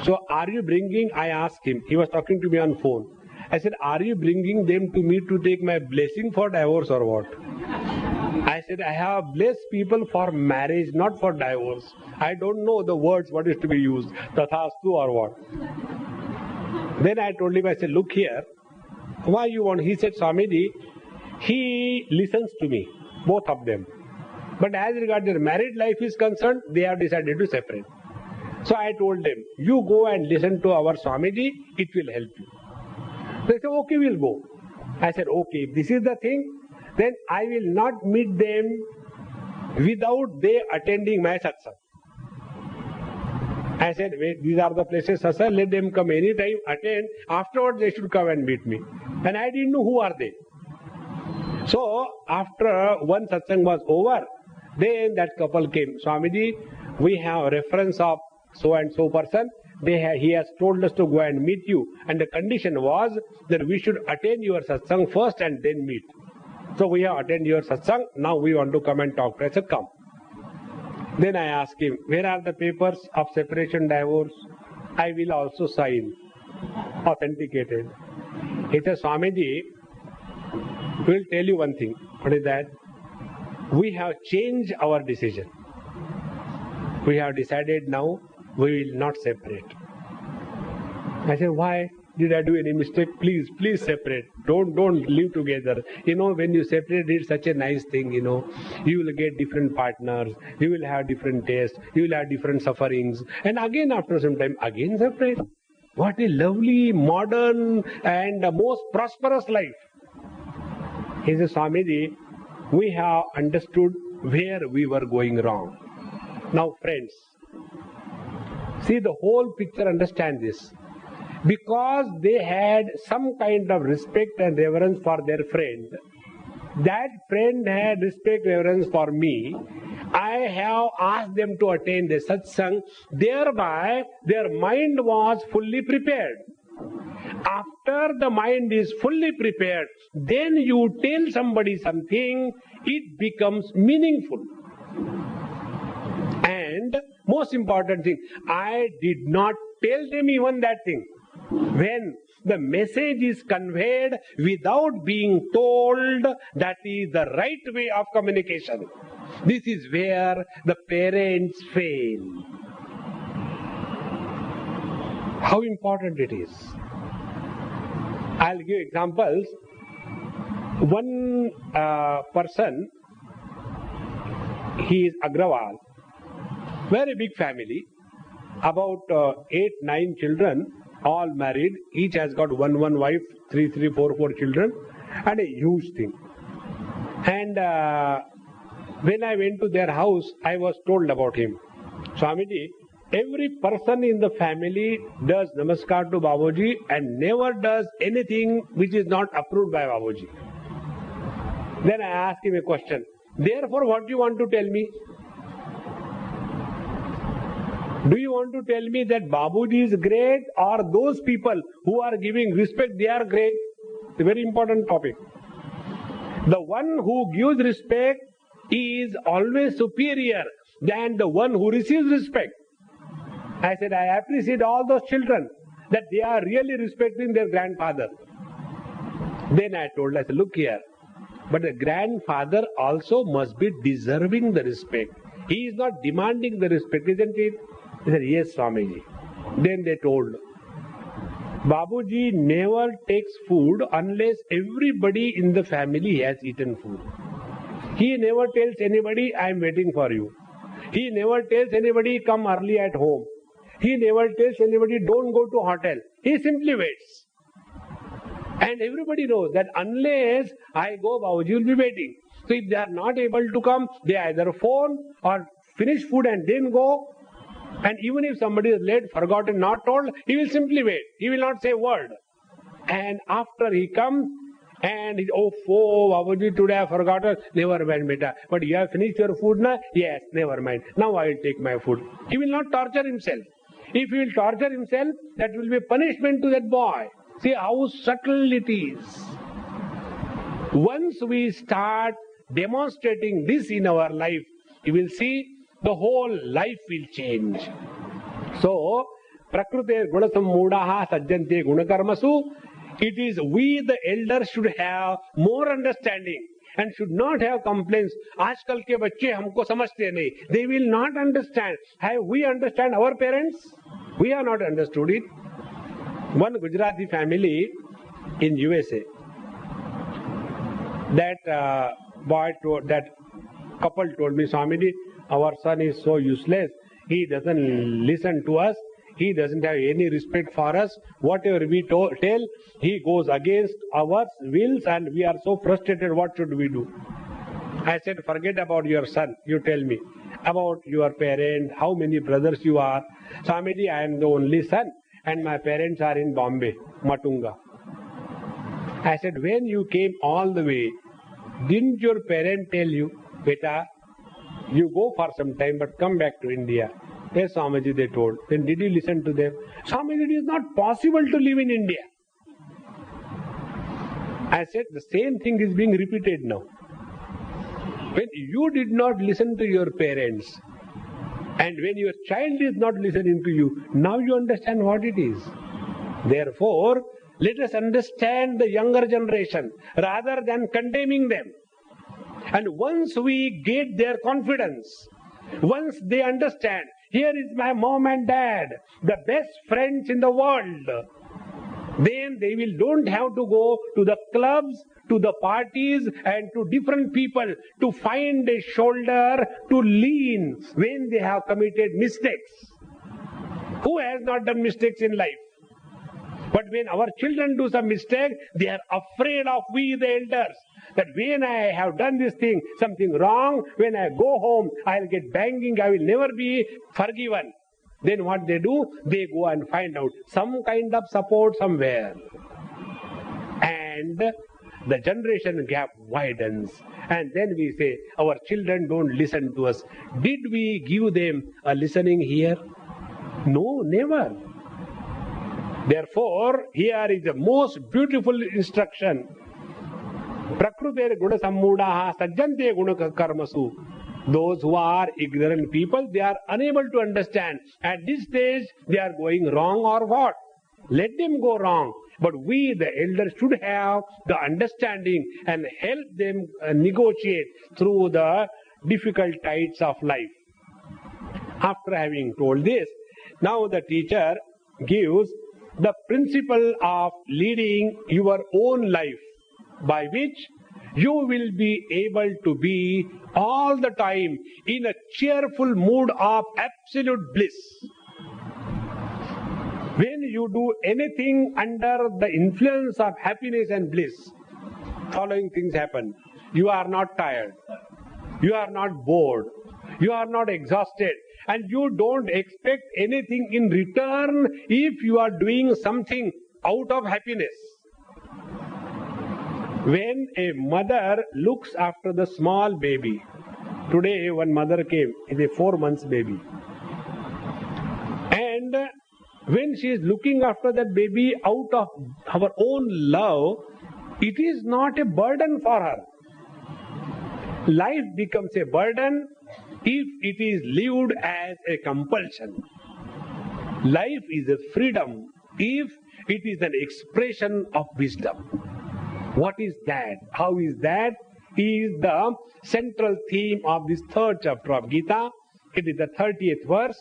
So are you bringing, I asked him, he was talking to me on phone. I said, are you bringing them to me to take my blessing for divorce or what? I said, I have blessed people for marriage, not for divorce. I don't know the words, what is to be used, tathastu or what. Then I told him, I said, look here, why you want? He said, Swamiji, he listens to me, both of them. But as regards their married life is concerned, they have decided to separate. So I told them, you go and listen to our Swamiji, it will help you. They said, okay, we'll go. I said, okay, if this is the thing, then I will not meet them without they attending my satsang. I said, wait, these are the places, sir, let them come anytime, attend, afterwards they should come and meet me. And I didn't know who are they. So, after one satsang was over, then that couple came, Swamiji, we have reference of so and so person. He has told us to go and meet you, and the condition was that we should attend your satsang first and then meet. So we have attended your satsang. Now we want to come and talk. I said, come. Then I asked him, where are the papers of separation, divorce? I will also sign. Authenticated. He said, Swamiji, we will tell you one thing. What is that? We have changed our decision. We have decided now we will not separate. I said, why? Did I do any mistake? Please separate. Don't live together. When you separate, it's such a nice thing, You will get different partners. You will have different tastes. You will have different sufferings. And again, after some time, again separate. What a lovely, modern and most prosperous life. He says, Swamiji, we have understood where we were going wrong. Now, friends, see the whole picture, understand this. Because they had some kind of respect and reverence for their friend, that friend had respect, reverence for me, I have asked them to attend the satsang, thereby their mind was fully prepared. After the mind is fully prepared, then you tell somebody something, it becomes meaningful. And most important thing, I did not tell them even that thing. When the message is conveyed without being told, that is the right way of communication. This is where the parents fail. How important it is. I'll give examples. One person, he is Agrawal, very big family, about 8-9 children, all married, each has got one wife, 3, 4 children, and a huge thing. And when I went to their house, I was told about him. Swamiji, every person in the family does namaskar to Babaji and never does anything which is not approved by Babaji. Then I asked him a question. Therefore, what do you want to tell me? Do you want to tell me that Babuji is great, or those people who are giving respect, they are great? It's a very important topic. The one who gives respect is always superior than the one who receives respect. I said, I appreciate all those children that they are really respecting their grandfather. Then I said, look here, but the grandfather also must be deserving the respect. He is not demanding the respect, isn't it? He said, yes, Swamiji. Then they told, Babuji never takes food unless everybody in the family has eaten food. He never tells anybody, I am waiting for you. He never tells anybody, come early at home. He never tells anybody, don't go to hotel. He simply waits. And everybody knows that unless I go, Babuji will be waiting. So if they are not able to come, they either phone or finish food and then go. And even if somebody is late, forgotten, not told, he will simply wait. He will not say a word. And after he comes, and he, oh, Babuji, today I forgot. Never mind, beta. But you have finished your food now? Yes, never mind. Now I will take my food. He will not torture himself. If he will torture himself, that will be punishment to that boy. See how subtle it is. Once we start demonstrating this in our life, you will see the whole life will change. So, prakrute gunasammudaha sajjante gunakarmasu. It is we, the elders, should have more understanding and should not have complaints. Aajkal ke bacche humko samajhte nahi. They will not understand. Have we understand our parents? We have not understood it. One Gujarati family in USA, that couple told me, Swamiji, our son is so useless. He doesn't listen to us. He doesn't have any respect for us. Whatever we tell, he goes against our wills, and we are so frustrated. What should we do? I said, forget about your son. You tell me about your parent, how many brothers you are. Swamiji, I am the only son, and my parents are in Bombay, Matunga. I said, when you came all the way, didn't your parent tell you, beta, You go for some time, but come back to India. Yes, Swamiji, they told. Then did you listen to them? Swamiji, it is not possible to live in India. I said, the same thing is being repeated now. When you did not listen to your parents, and when your child is not listening to you, now you understand what it is. Therefore, let us understand the younger generation rather than condemning them. And once we get their confidence, once they understand, here is my mom and dad, the best friends in the world, then they don't have to go to the clubs, to the parties and to different people to find a shoulder to lean when they have committed mistakes. Who has not done mistakes in life? But when our children do some mistake, they are afraid of we the elders. That when I have done this thing, something wrong, when I go home, I'll get banging, I will never be forgiven. Then what they do? They go and find out some kind of support somewhere. And the generation gap widens. And then we say, our children don't listen to us. Did we give them a listening here? No, never. Therefore, here is the most beautiful instruction. Prakrute guna sammudaha sajjante guna karmasu. Those who are ignorant people, they are unable to understand. At this stage, they are going wrong or what? Let them go wrong. But we, the elders, should have the understanding and help them negotiate through the difficult tides of life. After having told this, now the teacher gives the principle of leading your own life, by which you will be able to be all the time in a cheerful mood of absolute bliss. When you do anything under the influence of happiness and bliss, following things happen. You are not tired. You are not bored. You are not exhausted. And you don't expect anything in return if you are doing something out of happiness. When a mother looks after the small baby, today one mother came, is a 4 months baby. And when she is looking after that baby out of her own love, it is not a burden for her. Life becomes a burden if it is lived as a compulsion. Life is a freedom if it is an expression of wisdom. What is that? How is that? Is the central theme of this third chapter of Gita. It is the 30th verse.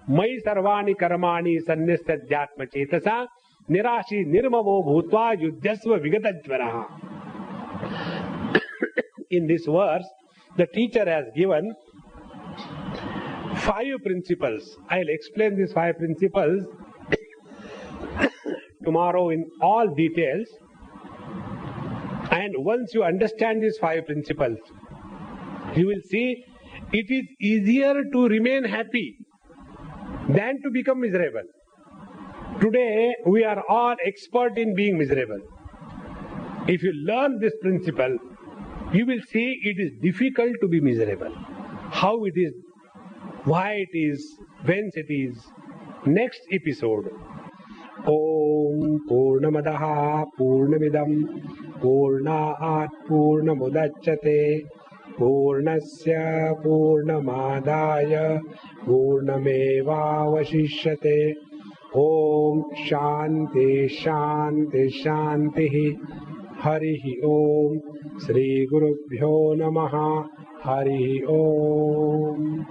Mai sarvani karmani sannyasyadyatma chetasa nirashi nirmamo bhutva yudhyasva vigatajvaraha. In this verse, the teacher has given 5 principles. I will explain these 5 principles tomorrow in all details. And once you understand these 5 principles, you will see it is easier to remain happy than to become miserable. Today, we are all expert in being miserable. If you learn this principle, you will see it is difficult to be miserable. How it is, why it is, whence it is. Next episode. Om Purnamadaha Purnamidam Purnaat Purnamudachyate Purnasya Purnamadaya Purnamevavashishyate. Om Shanti Shanti Shanti. Harihi Om. Sri Gurubhyo Namaha. Harihi Om.